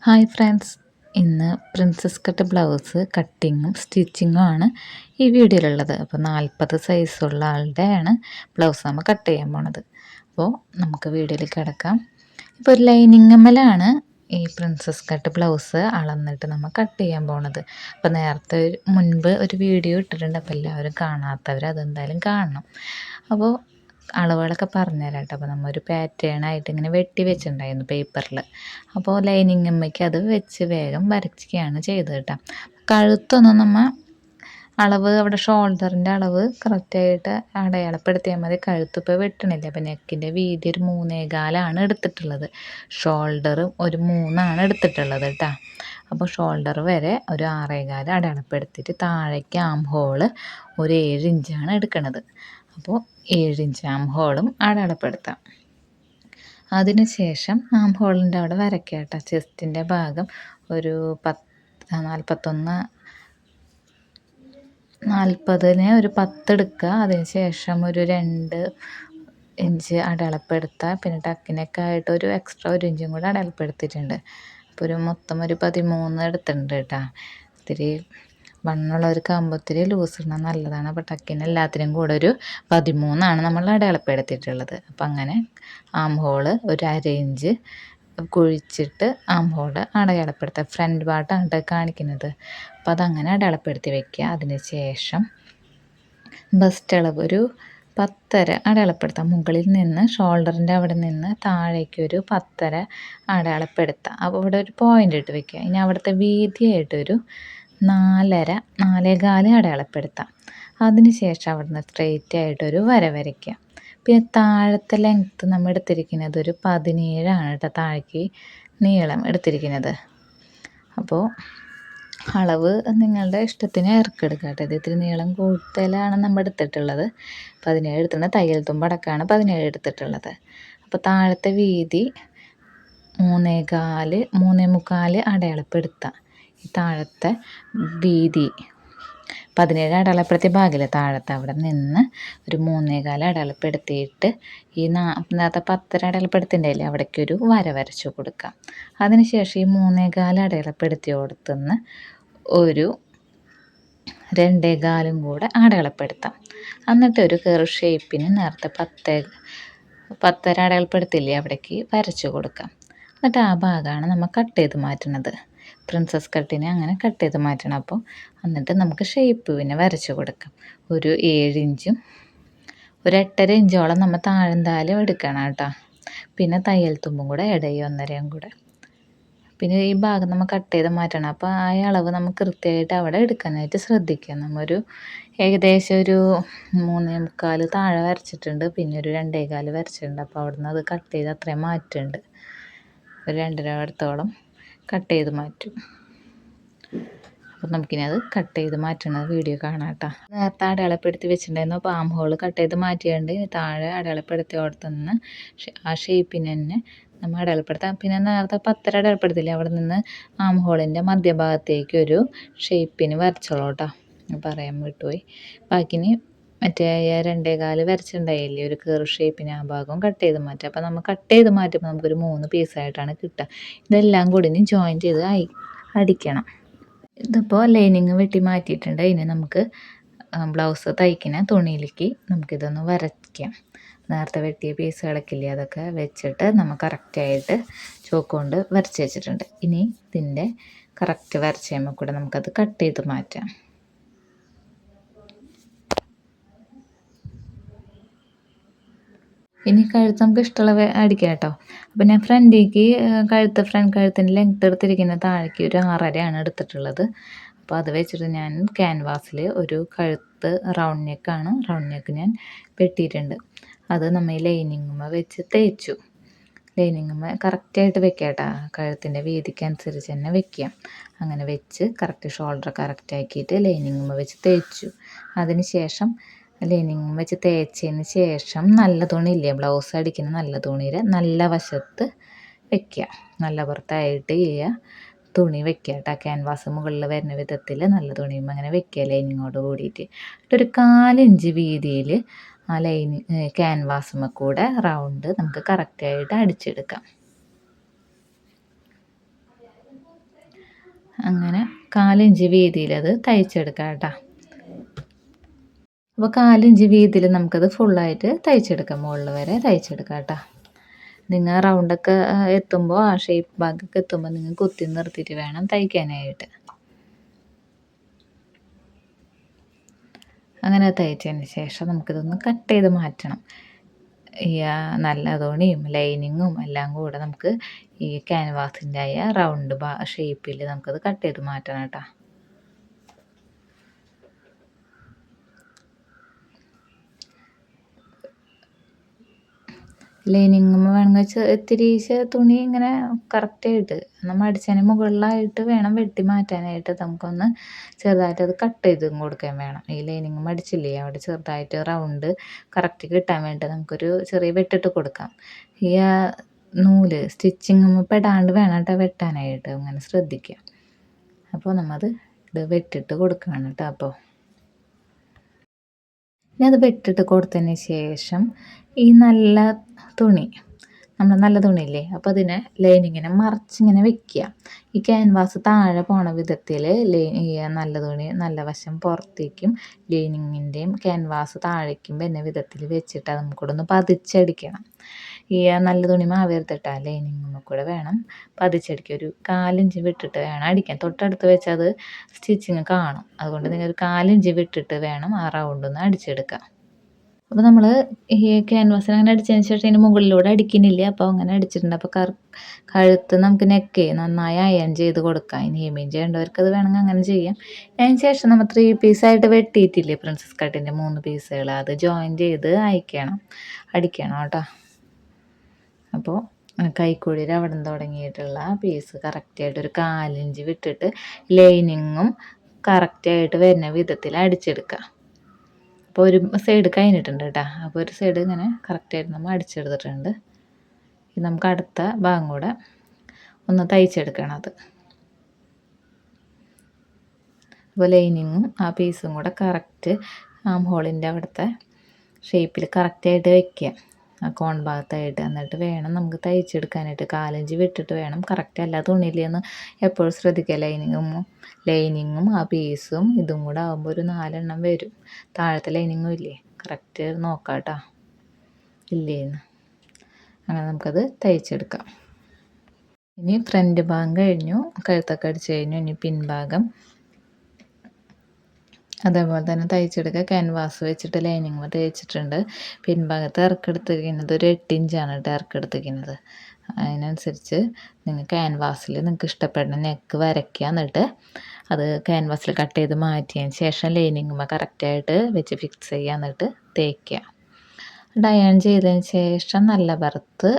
Hi friends, ഇന്ന് princess cut blouse കട്ടിങ്ങും സ്റ്റിച്ചിങ്ങും ആണ് ഈ വീഡിയോയിലുള്ളത്. അപ്പോൾ 40 സൈസുള്ള ആളുടെയാണ് ബ്ലൗസ് നമ്മൾ കട്ട് ചെയ്യാൻ പോണത്. അപ്പോൾ നമുക്ക് വീഡിയോയിലേക്ക് കിടക്കാം. ഇപ്പോൾ ഒരു ലൈനിങ്ങമ്മലാണ് ഈ പ്രിൻസസ് കട്ട് ബ്ലൗസ് അളന്നിട്ട് നമ്മൾ കട്ട് ചെയ്യാൻ പോണത്. അപ്പോൾ നേരത്തെ മുൻപ് ഒരു വീഡിയോ ഇട്ടിട്ടുണ്ട്, അപ്പോൾ എല്ലാവരും കാണാത്തവർ അതെന്തായാലും കാണണം. അപ്പോൾ അളവുകളൊക്കെ പറഞ്ഞുതരാം കേട്ടോ. അപ്പോൾ നമ്മൾ ഒരു പാറ്റേൺ ആയിട്ട് ഇങ്ങനെ വെട്ടി വെച്ചിട്ടുണ്ടായിരുന്നു പേപ്പറിൽ. അപ്പോൾ ലൈനിങ് അമ്മയ്ക്ക് അത് വെച്ച് വേഗം വരയ്ക്കുകയാണ് ചെയ്തത് കേട്ടോ. കഴുത്തൊന്നും നമ്മൾ അളവ് അവിടെ ഷോൾഡറിൻ്റെ അളവ് കറക്റ്റായിട്ട് അടയാളപ്പെടുത്തിയാൽ മതി. കഴുത്ത് ഇപ്പോൾ വെട്ടണില്ല. അപ്പോൾ നെക്കിൻ്റെ വീതി ഒരു 3.25 എടുത്തിട്ടുള്ളത്. ഷോൾഡർ ഒരു 3 എടുത്തിട്ടുള്ളത് കേട്ടോ. അപ്പോൾ ഷോൾഡർ വരെ ഒരു 6.25 അടയാളപ്പെടുത്തിയിട്ട് താഴേക്ക് ആം ഹോള് ഒരു 7 ഇഞ്ചാണ് എടുക്കുന്നത്. അപ്പോൾ 7 ഇഞ്ച് ആം ഹോളും അടയാളപ്പെടുത്താം. അതിന് ശേഷം ആം ഹോളിൻ്റെ അവിടെ വരയ്ക്കുക കേട്ടോ. ചെസ്റ്റിൻ്റെ ഭാഗം ഒരു 40 ഒരു 10 എടുക്കുക. അതിന് ശേഷം ഒരു 2 ഇഞ്ച് അടയാളപ്പെടുത്തുക. പിന്നെ ടക്കിനൊക്കെ ആയിട്ട് ഒരു എക്സ്ട്രാ 1 ഇഞ്ചും കൂടെ അടയാളപ്പെടുത്തിയിട്ടുണ്ട്. അപ്പോൾ ഒരു മൊത്തം ഒരു 13 എടുത്തിട്ടുണ്ട് കേട്ടോ. ഇത്തിരി വണ്ണുള്ളവർക്ക് ആകുമ്പോൾ ഇത്തിരി ലൂസ് ഇടണം, നല്ലതാണ്. അപ്പോൾ ടക്കിന് എല്ലാത്തിനും കൂടെ ഒരു 13 നമ്മൾ അടയാളപ്പെടുത്തിയിട്ടുള്ളത്. അപ്പം അങ്ങനെ ആം ഹോള് ഒരു 1/2 ഇഞ്ച് കുഴിച്ചിട്ട് ആം ഹോള് അടയാളപ്പെടുത്തുക. ഫ്രണ്ട് പാർട്ടാണ് കാണിക്കുന്നത്. അപ്പോൾ അതങ്ങനെ അടയാളപ്പെടുത്തി വയ്ക്കുക. അതിന് ശേഷം ബസ്റ്റ് അളവ് ഒരു 10.5 അടയാളപ്പെടുത്താം. മുകളിൽ നിന്ന് ഷോൾഡറിൻ്റെ അവിടെ നിന്ന് താഴേക്ക് ഒരു 10.5 അടയാളപ്പെടുത്താം. അപ്പോൾ ഇവിടെ ഒരു പോയിൻ്റ് ഇട്ട് വയ്ക്കുക. ഇനി അവിടുത്തെ വീതിയായിട്ടൊരു 4.25 അടയാളപ്പെടുത്താം. അതിന് ശേഷം അവിടുന്ന് സ്ട്രെയിറ്റ് ആയിട്ടൊരു വര വരയ്ക്കുക. പിന്നെ താഴത്തെ ലെങ്ത്ത് നമ്മൾ എടുത്തിരിക്കുന്നത് ഒരു 17 കേട്ടോ. താഴേക്ക് നീളം എടുത്തിരിക്കുന്നത്. അപ്പോൾ അളവ് നിങ്ങളുടെ ഇഷ്ടത്തിന് ഇറക്കെടുക്കുക കേട്ടോ. ഇത് ഇത്തിരി നീളം കൂടുതലാണ് നമ്മൾ എടുത്തിട്ടുള്ളത്. 17 എടുത്തിട്ടുണ്ട്. തയ്യൽ തുമ്പടക്കമാണ് 17 എടുത്തിട്ടുള്ളത്. അപ്പോൾ താഴത്തെ വീതി 3.25 അടയാളപ്പെടുത്താം. ഈ താഴത്തെ വീതി 17 അടയാളപ്പെടുത്തിയ ഭാഗമില്ല, താഴത്തെ അവിടെ നിന്ന് ഒരു 3.25 അടയാളപ്പെടുത്തിയിട്ട് ഈ നേരത്തെ 10 അടയാളപ്പെടുത്തിൻ്റെയില്ലേ അവിടേക്കൊരു വര വരച്ചു കൊടുക്കാം. അതിനുശേഷം ഈ 3.25 അടയാളപ്പെടുത്തിയോടത്തുനിന്ന് ഒരു 2.25 കൂടെ അടയാളപ്പെടുത്താം. എന്നിട്ട് ഒരു കർവ് ഷേപ്പിന് നേരത്തെ 10 അടയാളപ്പെടുത്തില്ലേ അവിടേക്ക് വരച്ചു കൊടുക്കാം. എന്നിട്ട് ആ ഭാഗമാണ് നമ്മൾ കട്ട് ചെയ്ത് മാറ്റുന്നത്. പ്രിൻസസ് കട്ടിനെ അങ്ങനെ കട്ട് ചെയ്ത് മാറ്റണം. അപ്പോൾ എന്നിട്ട് നമുക്ക് ഷേപ്പ് പിന്നെ വരച്ചു കൊടുക്കാം. ഒരു 7 ഇഞ്ചും ഒരു 8.5 ഇഞ്ചോളം നമ്മൾ താഴെന്തായാലും എടുക്കണം കേട്ടോ. പിന്നെ തയ്യൽ തുമ്പും കൂടെ ഇടയും 1.5 കൂടെ. പിന്നെ ഈ ഭാഗം നമ്മൾ കട്ട് ചെയ്ത് മാറ്റണം. അപ്പോൾ ആ അളവ് നമുക്ക് കൃത്യമായിട്ട് അവിടെ എടുക്കാനായിട്ട് ശ്രദ്ധിക്കുക. നമ്മൊരു ഏകദേശം ഒരു 3.25 താഴെ വരച്ചിട്ടുണ്ട്. പിന്നെ ഒരു 2.25 വരച്ചിട്ടുണ്ട്. അപ്പോൾ അവിടെ നിന്ന് അത് കട്ട് ചെയ്ത് അത്രയും മാറ്റുന്നുണ്ട്. ഒരു 2.5 അടുത്തോളം കട്ട് ചെയ്ത് മാറ്റും. അപ്പോൾ നമുക്കിനി അത് കട്ട് ചെയ്ത് മാറ്റുന്നത് വീഡിയോ കാണാം കേട്ടോ. നേരത്തെ അടയാളപ്പെടുത്തി വെച്ചിട്ടുണ്ടായിരുന്നു. അപ്പോൾ ആം ഹോൾ കട്ട് ചെയ്ത് മാറ്റിയുണ്ട്. താഴെ അടയാളപ്പെടുത്തി ഓടത്തുനിന്ന് ആ ഷേപ്പിന് തന്നെ നമ്മൾ അടയാളപ്പെടുത്താം. പിന്നെ നേരത്തെ 10 അടയാളപ്പെടുത്തില്ലേ അവിടെ നിന്ന് ആം ഹോളിൻ്റെ മധ്യഭാഗത്തേക്ക് ഒരു ഷേപ്പിന് വരച്ചോളൂ കേട്ടോ. പറയാൻ വിട്ടുപോയി. ബാക്കിന് മറ്റേ 2.25 വരച്ചിട്ടുണ്ടായില്ലേ ഒരു കർവ് ഷേപ്പിന്, ആ ഭാഗം കട്ട് ചെയ്ത് മാറ്റുക. അപ്പോൾ നമ്മൾ കട്ട് ചെയ്ത് മാറ്റുമ്പോൾ നമുക്കൊരു 3 പീസായിട്ടാണ് കിട്ടുക. ഇതെല്ലാം കൂടി ഇനി ജോയിൻ ചെയ്ത് അടിക്കണം. ഇതിപ്പോൾ ലൈനിങ് വെട്ടി മാറ്റിയിട്ടുണ്ട്. ഇനി നമുക്ക് ബ്ലൗസ് തയ്ക്കുന്ന തുണിയിലേക്ക് നമുക്കിതൊന്ന് വരയ്ക്കാം. നേരത്തെ വെട്ടിയ പീസുകളൊക്കെ ഇല്ലേ അതൊക്കെ വെച്ചിട്ട് നമ്മൾ കറക്റ്റായിട്ട് ചോക്ക് കൊണ്ട് വരച്ച് വെച്ചിട്ടുണ്ട്. ഇനി ഇതിൻ്റെ കറക്റ്റ് വരച്ച് കഴിയുമ്പോൾ കൂടെ നമുക്കത് കട്ട് ചെയ്ത് മാറ്റാം. ഇനി കഴുത്ത് നമുക്ക് ഇഷ്ടമുള്ള അടിക്കാം കേട്ടോ. അപ്പോൾ ഞാൻ ഫ്രണ്ടിലേക്ക് ഫ്രണ്ട് കഴുത്തിൻ്റെ ലെങ്ത്ത് എടുത്തിരിക്കുന്ന താഴേക്ക് ഒരു 6.5 എടുത്തിട്ടുള്ളത്. അപ്പോൾ അത് വെച്ചിട്ട് ഞാൻ ക്യാൻവാസിൽ ഒരു കഴുത്ത് റൗണ്ട് നെക്ക് ഞാൻ വെട്ടിയിട്ടുണ്ട്. അത് നമ്മൾ ലൈനിങ്ങുമ്മ വെച്ച് തേച്ചു. ലൈനിങ്ങുമ്മ കറക്റ്റായിട്ട് വെക്കുക കേട്ടോ. കഴുത്തിൻ്റെ വീതിക്കനുസരിച്ച് തന്നെ വെക്കുക. അങ്ങനെ വെച്ച് കറക്റ്റ് ഷോൾഡർ കറക്റ്റാക്കിയിട്ട് ലൈനിങ്ങുമ്മ വെച്ച് തേച്ചു. അതിന് ശേഷം ലൈനിങ് വെച്ച് തേച്ചതിന് ശേഷം നല്ല തുണിയില്ലേ ബ്ലൗസ് അടിക്കുന്ന നല്ല തുണിയുടെ നല്ല വശത്ത് വെക്കുക. നല്ല പുറത്തായിട്ട് ചെയ്യുക. തുണി വെക്കുക കേട്ടോ. ക്യാൻവാസ് മുകളിൽ വരുന്ന വിധത്തിൽ നല്ല തുണിയും അങ്ങനെ വെക്കുക ലൈനിങ്ങോട് കൂടിയിട്ട്. എന്നിട്ടൊരു 1/4 ഇഞ്ച് വീതിയിൽ ആ ക്യാൻവാസുമ്മ കൂടെ റൗണ്ട് നമുക്ക് കറക്റ്റായിട്ട് അടിച്ചെടുക്കാം. കാലിഞ്ച് വീതിയിലത് തയ്ച്ചെടുക്കാം കേട്ടോ. അപ്പോൾ കാലിഞ്ച് വീതിയിൽ നമുക്കത് ഫുള്ളായിട്ട് തയ്ച്ചെടുക്കാം, മുകളിൽ വരെ തയ്ച്ചെടുക്കാം കേട്ടോ. നിങ്ങൾ റൗണ്ടൊക്കെ എത്തുമ്പോൾ, ആ ഷേപ്പ് ഭാഗമൊക്കെ എത്തുമ്പോൾ നിങ്ങൾ കുത്തി നിർത്തിയിട്ട് വേണം തയ്ക്കാനായിട്ട്. അങ്ങനെ തയ്ച്ചതിന് ശേഷം നമുക്കിതൊന്ന് കട്ട് ചെയ്ത് മാറ്റണം. ഈ നല്ല തുണിയും ലൈനിങ്ങും എല്ലാം കൂടെ നമുക്ക് ഈ ക്യാൻവാസിൻ്റെ ആയ റൗണ്ട് ഷേപ്പിൽ നമുക്കത് കട്ട് ചെയ്ത് മാറ്റണം കേട്ടോ. ലൈനിങ് വേണമെങ്കിൽ ഇത്തിരി തുണി ഇങ്ങനെ കറക്റ്റായിട്ട് നമ്മൾ അടിച്ചതിന് മുകളിലായിട്ട് വേണം വെട്ടി മാറ്റാനായിട്ട്. നമുക്കൊന്ന് ചെറുതായിട്ട് അത് കട്ട് ചെയ്തും കൊടുക്കാൻ വേണം. ഈ ലൈനിങ് അടിച്ചില്ലേ അവിടെ ചെറുതായിട്ട് റൗണ്ട് കറക്റ്റ് കിട്ടാൻ വേണ്ടി നമുക്കൊരു ചെറിയ വെട്ടിട്ട് കൊടുക്കാം. ഈ നൂല് സ്റ്റിച്ചിങ് പെടാണ്ട് വേണം കേട്ടോ വെട്ടാനായിട്ട്, അങ്ങനെ ശ്രദ്ധിക്കുക. അപ്പോൾ നമ്മത് ഇത് വെട്ടിട്ട് കൊടുക്കണം കേട്ടോ. അപ്പോൾ ഇനി അത് വെട്ടിട്ട് കൊടുത്തതിന് ശേഷം ഈ നല്ല തുണി, നമ്മൾ നല്ല തുണിയില്ലേ, അപ്പോൾ അതിനെ ലൈനിങ്ങിനെ മറിച്ചിങ്ങനെ വെക്കുക. ഈ ക്യാൻവാസ് താഴെ പോണ വിധത്തിൽ ഈ നല്ല തുണി നല്ല വശം പുറത്തേക്കും ലൈനിങ്ങിൻ്റെയും ക്യാൻവാസ് താഴേക്കും വരുന്ന വിധത്തിൽ വെച്ചിട്ട് അത് നമുക്കൂടെ ഒന്ന് പതിച്ചടിക്കണം. ഈ നല്ല തുണി മാവേർത്തിട്ടാൽ ലൈനിങ്ങിൽ കൂടെ വേണം പതിച്ചടിക്കുക. ഒരു 4 ഇഞ്ച് വിട്ടിട്ട് വേണം അടിക്കാൻ. തൊട്ടടുത്ത് വെച്ചാൽ അത് സ്റ്റിച്ചിങ് കാണും. അതുകൊണ്ട് നിങ്ങൾ ഒരു 4 ഇഞ്ച് വിട്ടിട്ട് വേണം ആ റൗണ്ടൊന്ന് അടിച്ചെടുക്കുക. അപ്പോൾ നമ്മൾ ഈ ക്യാൻവാസിന് അങ്ങനെ അടിച്ചതിന് ശേഷം ഇതിന് മുകളിലൂടെ അടിക്കുന്നില്ല. അപ്പോൾ അങ്ങനെ അടിച്ചിട്ടുണ്ട്. അപ്പോൾ കഴുത്ത് നമുക്ക് നെക്ക് നന്നായി അയൺ ചെയ്ത് കൊടുക്കാം. ഇനി ഹെമ്മിങ് ചെയ്യേണ്ടവർക്ക് അത് വേണമെങ്കിൽ അങ്ങനെ ചെയ്യാം. അതിന് ശേഷം നമ്മൾ 3 പീസായിട്ട് വെട്ടിയിട്ടില്ലേ പ്രിൻസസ് കട്ടിൻ്റെ 3 പീസുകൾ, അത് ജോയിൻ ചെയ്ത് അടിക്കണം കേട്ടോ. അപ്പോൾ കൈക്കുഴിയിൽ അവിടെ നിന്ന് തുടങ്ങിയിട്ടുള്ള പീസ് കറക്റ്റായിട്ട് ഒരു 4 ഇഞ്ച് വിട്ടിട്ട് ലൈനിങ്ങും കറക്റ്റായിട്ട് വരുന്ന വിധത്തിൽ അടിച്ചെടുക്കുക. അപ്പോൾ ഒരു സൈഡ് കഴിഞ്ഞിട്ടുണ്ട് കേട്ടോ. അപ്പോൾ ഒരു സൈഡ് ഇങ്ങനെ കറക്റ്റായിട്ട് നമ്മൾ അടിച്ചെടുത്തിട്ടുണ്ട്. ഇത് നമുക്ക് അടുത്ത ഭാഗം കൂടെ ഒന്ന് തയ്ച്ചെടുക്കണം. അത് അപ്പോൾ ലൈനിങ്ങും ആ പീസും കൂടെ കറക്റ്റ് ആം ഹോളിൻ്റെ അവിടുത്തെ ഷേപ്പിൽ കറക്റ്റായിട്ട് വയ്ക്കുക, ആ കോൺ ഭാഗത്തായിട്ട്. എന്നിട്ട് വേണം നമുക്ക് തയ്ച്ചെടുക്കാനായിട്ട്. 4 ഇഞ്ച് വിട്ടിട്ട് വേണം. കറക്റ്റ് അല്ല തുണിയില്ലെന്ന് എപ്പോഴും ശ്രദ്ധിക്കുക. ലൈനിങ്ങും ആ പീസും ഇതും കൂടെ ആകുമ്പോൾ ഒരു 4 എണ്ണം വരും. താഴത്തെ ലൈനിങ്ങും ഇല്ലേ, കറക്റ്റ് നോക്കാം കേട്ടോ ഇല്ലേന്ന്. അങ്ങനെ നമുക്കത് തയ്ച്ചെടുക്കാം. ഇനി ഫ്രണ്ട് ഭാഗം കഴിഞ്ഞു, കഴുത്തൊക്കെ അടിച്ച് കഴിഞ്ഞു. ഇനി പിൻഭാഗം അതേപോലെ തന്നെ തയ്ച്ചെടുക്കുക. ക്യാൻവാസ് വെച്ചിട്ട് ലൈനിങ് തയ്ച്ചിട്ടുണ്ട്. പിൻഭാഗത്ത് ഇറക്കെടുത്തിരിക്കുന്നത് ഒരു 8 ഇഞ്ചാണ് കേട്ടോ ഇറക്കെടുത്തിരിക്കുന്നത്. അതിനനുസരിച്ച് നിങ്ങൾ ക്യാൻവാസിൽ നിങ്ങൾക്ക് ഇഷ്ടപ്പെടുന്ന നെക്ക് വരയ്ക്കുക. എന്നിട്ട് അത് ക്യാൻവാസിൽ കട്ട് ചെയ്ത് മാറ്റിയതിന് ശേഷം ലൈനിങ്ങുമ്പോൾ കറക്റ്റായിട്ട് വെച്ച് ഫിക്സ് ചെയ്യുക. എന്നിട്ട് തേക്കുക. അയൺ ചെയ്തതിന് ശേഷം നല്ല വറുത്ത്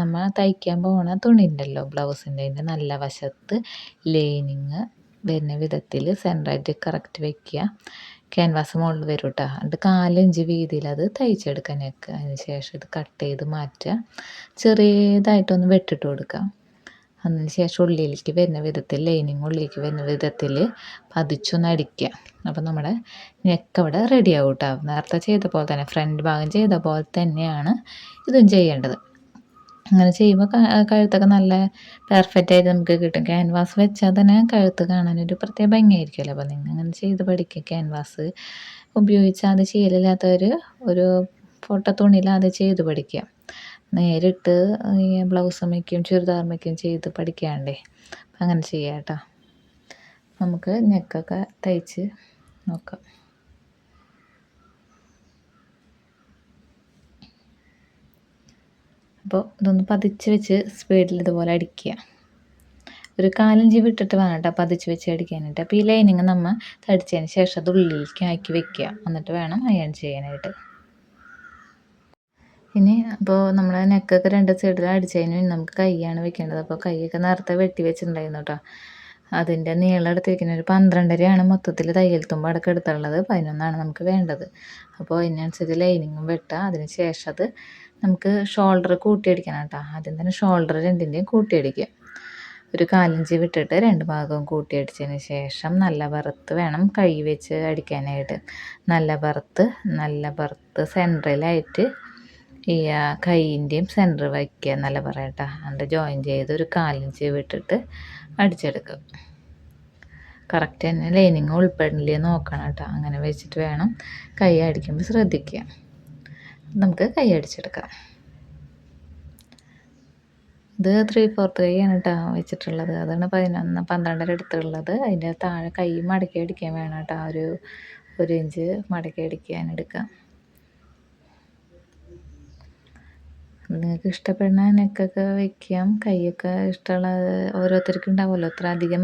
നമ്മൾ തയ്ക്കാൻ പോകുന്ന തുണി ഉണ്ടല്ലോ ബ്ലൗസിൻ്റെ, അതിൻ്റെ നല്ല വശത്ത് ലൈനിങ് വരുന്ന വിധത്തിൽ സെൻറ്ററായിട്ട് കറക്റ്റ് വയ്ക്കുക. ക്യാൻവാസ് മുകളിൽ വരും കേട്ടോ. എന്നിട്ട് 4 ഇഞ്ച് വീതിയിൽ അത് തയ്ച്ചെടുക്കാൻ വെക്കുക. അതിന് ശേഷം ഇത് കട്ട് ചെയ്ത് മാറ്റുക. ചെറിയതായിട്ടൊന്ന് വെട്ടിട്ട് കൊടുക്കുക. അതിന് ശേഷം ഉള്ളിലേക്ക് വരുന്ന വിധത്തിൽ ലൈനിങ് ഉള്ളിലേക്ക് വരുന്ന വിധത്തിൽ പതിച്ചൊന്ന് അടിക്കുക. അപ്പോൾ നമ്മുടെ നെക്ക് അവിടെ റെഡി ആവും കേട്ടോ. നേരത്തെ ചെയ്ത പോലെ തന്നെ, ഫ്രണ്ട് ഭാഗം ചെയ്ത പോലെ തന്നെയാണ് ഇതും ചെയ്യേണ്ടത്. അങ്ങനെ ചെയ്യുമ്പോൾ കഴുത്തൊക്കെ നല്ല പെർഫെക്റ്റായിട്ട് നമുക്ക് കിട്ടും. ക്യാൻവാസ് വെച്ചാൽ തന്നെ കഴുത്ത് കാണാനൊരു പ്രത്യേക ഭംഗിയായിരിക്കുമല്ലോ. അപ്പോൾ നിങ്ങൾ അങ്ങനെ ചെയ്ത് പഠിക്കുക. ക്യാൻവാസ് ഉപയോഗിച്ചാൽ അത് ശീലമില്ലാത്തവർ ഒരു ഫോട്ടോ തുണിയിൽ അത് ചെയ്ത് പഠിക്കുക. നേരിട്ട് ഈ ബ്ലൗസുമ്മയ്ക്കും ചുരിദാറുമ്മയ്ക്കും ചെയ്ത് പഠിക്കാണ്ടേ, അങ്ങനെ ചെയ്യാം കേട്ടോ. നമുക്ക് നെക്കൊക്കെ തയ്ച്ച് നോക്കാം. അപ്പോൾ ഇതൊന്ന് പതിച്ച് വെച്ച് സ്പീഡിൽ ഇതുപോലെ അടിക്കുക. ഒരു 4 ഇഞ്ച് വിട്ടിട്ട് വേണം കേട്ടോ പതിച്ച് വെച്ച് അടിക്കാനായിട്ട്. അപ്പോൾ ഈ ലൈനിങ് നമ്മൾ തടിച്ചതിന് ശേഷം അത് ഉള്ളിലേക്ക് ആക്കി വെക്കുക. എന്നിട്ട് വേണം അയൺ ചെയ്യാനായിട്ട്. ഇനി അപ്പോൾ നമ്മൾ നെക്കൊക്കെ 2 സൈഡിൽ അടിച്ചതിന് നമുക്ക് കൈയാണ് വെക്കേണ്ടത്. അപ്പോൾ കൈയൊക്കെ നേരത്തെ വെട്ടി വെച്ചിട്ടുണ്ടായിരുന്നു കേട്ടോ. അതിൻ്റെ നീളം എടുത്തിരിക്കുന്നത് ഒരു 12.5 മൊത്തത്തിൽ തയ്യൽ തുമ്പ് അടക്കം എടുത്തുള്ളത്. 11 നമുക്ക് വേണ്ടത്. അപ്പോൾ അതിനനുസരിച്ച് ലൈനിങ്ങും വെട്ടുക. അതിന് ശേഷം അത് നമുക്ക് ഷോൾഡർ കൂട്ടിയടിക്കണം കേട്ടോ. ആദ്യം തന്നെ ഷോൾഡർ 2ൻ്റെയും കൂട്ടിയടിക്കുക. ഒരു 4 ഇഞ്ച് വിട്ടിട്ട് 2 ഭാഗവും കൂട്ടിയടിച്ചതിന് ശേഷം നല്ല വറുത്ത് വേണം കൈ വെച്ച് അടിക്കാനായിട്ട്. നല്ല വറുത്ത് സെൻട്രലായിട്ട് ഈ കൈയിൻ്റെയും സെൻറ്റർ വയ്ക്കുക. നല്ല പറയട്ടോ. എന്നിട്ട് ജോയിൻ ചെയ്ത് ഒരു 4 ഇഞ്ച് വിട്ടിട്ട് അടിച്ചെടുക്കും. കറക്റ്റ് തന്നെ ലൈനിങ് ഉൾപ്പെടില്ലേ നോക്കണം കേട്ടോ. അങ്ങനെ വെച്ചിട്ട് വേണം കൈ അടിക്കുമ്പോൾ ശ്രദ്ധിക്കുക. നമുക്ക് കൈ അടിച്ചെടുക്കാം. ഇത് 3/4 കൈയാണ് കേട്ടോ വെച്ചിട്ടുള്ളത്. അതാണ് 12 എടുത്തുള്ളത്. അതിൻ്റെ താഴെ കൈ മടക്കി അടിക്കാൻ വേണം കേട്ടോ. ഒരു ഇഞ്ച് മടക്കി അടിക്കാൻ എടുക്കാം. നിങ്ങൾക്ക് ഇഷ്ടപ്പെടുന്ന നെക്കൊക്കെ വയ്ക്കാം. കൈയൊക്കെ ഇഷ്ടമുള്ള ഓരോരുത്തർക്കും ഉണ്ടാവുമല്ലോ. അത്ര അധികം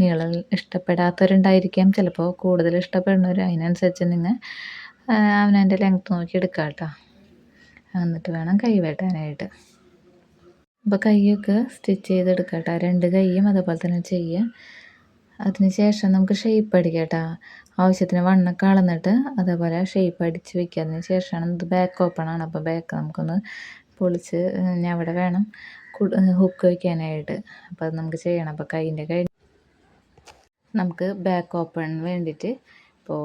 നീളം ഇഷ്ടപ്പെടാത്തവരുണ്ടായിരിക്കാം. ചിലപ്പോൾ കൂടുതൽ ഇഷ്ടപ്പെടുന്നവർ. അതിനനുസരിച്ച് നിങ്ങൾ അവനവൻ്റെ ലെങ്ത്ത് നോക്കി എടുക്കാം കേട്ടോ. എന്നിട്ട് വേണം കൈ വെട്ടാനായിട്ട്. അപ്പോൾ കൈയൊക്കെ സ്റ്റിച്ച് ചെയ്തെടുക്കാം കേട്ടോ. 2 കൈയും അതുപോലെ തന്നെ ചെയ്യുക. അതിന് ശേഷം നമുക്ക് ഷേപ്പ് അടിക്കാം കേട്ടോ. ആവശ്യത്തിന് വണ്ണൊക്കെ അളന്നിട്ട് അതേപോലെ ഷേപ്പ് അടിച്ച് വെക്കുക. അതിന് ശേഷമാണ് ഇത് ബാക്ക് ഓപ്പൺ ആണ്. അപ്പോൾ ബാക്ക് നമുക്കൊന്ന് പൊളിച്ച് ഇനി അവിടെ വേണം ഹുക്ക് വയ്ക്കാനായിട്ട്. അപ്പോൾ അത് നമുക്ക് ചെയ്യണം. അപ്പോൾ നമുക്ക് ബാക്ക് ഓപ്പണിന് വേണ്ടിയിട്ട് ഇപ്പോൾ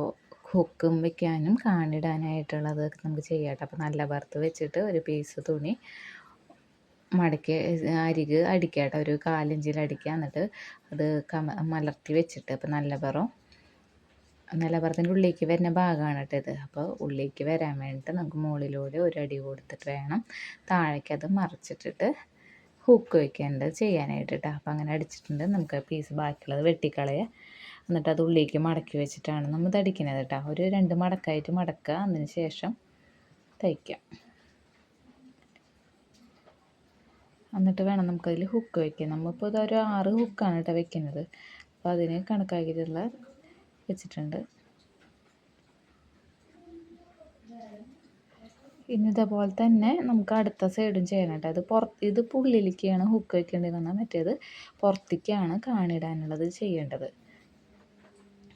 ഹുക്കും വെക്കാനും കാണിടാനായിട്ടുള്ളത് നമുക്ക് ചെയ്യാം കേട്ടോ. അപ്പോൾ നല്ല വറുത്ത് വെച്ചിട്ട് ഒരു പീസ് തുണി മടക്കി അരിക് അടിക്കുക കേട്ടോ. ഒരു 1/4 ഇഞ്ചിൽ അടിക്കുക. എന്നിട്ട് അത് മലർത്തി വെച്ചിട്ട് അപ്പോൾ നിലപ്പുറത്തിൻ്റെ ഉള്ളിലേക്ക് വരുന്ന ഭാഗമാണ് കേട്ടോ ഇത്. അപ്പോൾ ഉള്ളിലേക്ക് വരാൻ വേണ്ടിയിട്ട് നമുക്ക് മുകളിലൂടെ ഒരു അടി കൊടുത്തിട്ട് വേണം താഴേക്ക് അത് മറിച്ചിട്ടിട്ട് ഹുക്ക് വയ്ക്കേണ്ടത് ചെയ്യാനായിട്ട് കേട്ടോ. അപ്പോൾ അങ്ങനെ അടിച്ചിട്ടുണ്ട്. നമുക്ക് പീസ് ബാക്കിയുള്ളത് വെട്ടിക്കളയുക. എന്നിട്ട് അത് ഉള്ളിലേക്ക് മടക്കി വെച്ചിട്ടാണ് നമ്മൾ തടിക്കുന്നത് കേട്ടോ. ഒരു 2 മടക്കായിട്ട് മടക്കുക. അതിന് ശേഷം തയ്ക്കാം. എന്നിട്ട് വേണം നമുക്കതിൽ ഹുക്ക് വയ്ക്കാം. നമ്മളിപ്പോൾ ഇതൊരു 6 ഹുക്കാണ് കേട്ടോ വെക്കുന്നത്. അപ്പോൾ അതിന് കണക്കാക്കിയിട്ടുള്ള വെച്ചിട്ടുണ്ട്. ഇനി ഇതേപോലെ തന്നെ നമുക്ക് അടുത്ത സൈഡും ചെയ്യണം കേട്ടോ. ഇത് ഉള്ളിലേക്കാണ് ഹുക്ക് വയ്ക്കേണ്ടതെന്ന് പറഞ്ഞാൽ മറ്റേത് പുറത്തേക്കാണ് കാണിടാനുള്ളത് ചെയ്യേണ്ടത്.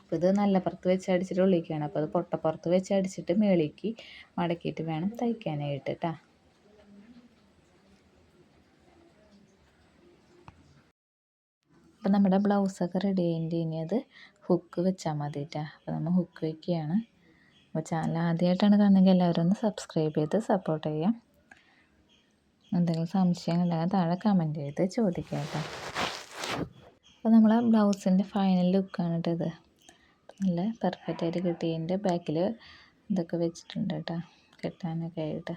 അപ്പോൾ ഇത് നല്ല പുറത്ത് വെച്ച് അടിച്ചിട്ട് ഉള്ളിലേക്കാണ്. അപ്പോൾ അത് പൊട്ടപ്പുറത്ത് വെച്ച് അടിച്ചിട്ട് മേളിലേക്ക് മടക്കിയിട്ട് വേണം തയ്ക്കാനായിട്ട് കേട്ടോ. അപ്പോൾ നമ്മുടെ ബ്ലൗസൊക്കെ റെഡി ആയിട്ട് ഇനി അത് ഹുക്ക് വെച്ചാൽ മതി കേട്ടോ. അപ്പോൾ നമ്മൾ ഹുക്ക് വയ്ക്കുകയാണ്. അപ്പോൾ ചാനൽ ആദ്യമായിട്ടാണ് കാണുന്നതെങ്കിൽ എല്ലാവരും ഒന്ന് സബ്സ്ക്രൈബ് ചെയ്ത് സപ്പോർട്ട് ചെയ്യാം. എന്തെങ്കിലും സംശയങ്ങളുണ്ടെങ്കിൽ താഴെ കമൻറ്റ് ചെയ്ത് ചോദിക്കാം കേട്ടോ. അപ്പോൾ നമ്മളെ ബ്ലൗസിൻ്റെ ഫൈനൽ ലുക്കാണ് കേട്ടോ ഇത്. നല്ല പെർഫെക്റ്റായിട്ട് കിട്ടിയതിൻ്റെ ബാക്കിൽ ഇതൊക്കെ വെച്ചിട്ടുണ്ട് കേട്ടോ കെട്ടാനൊക്കെ ആയിട്ട്.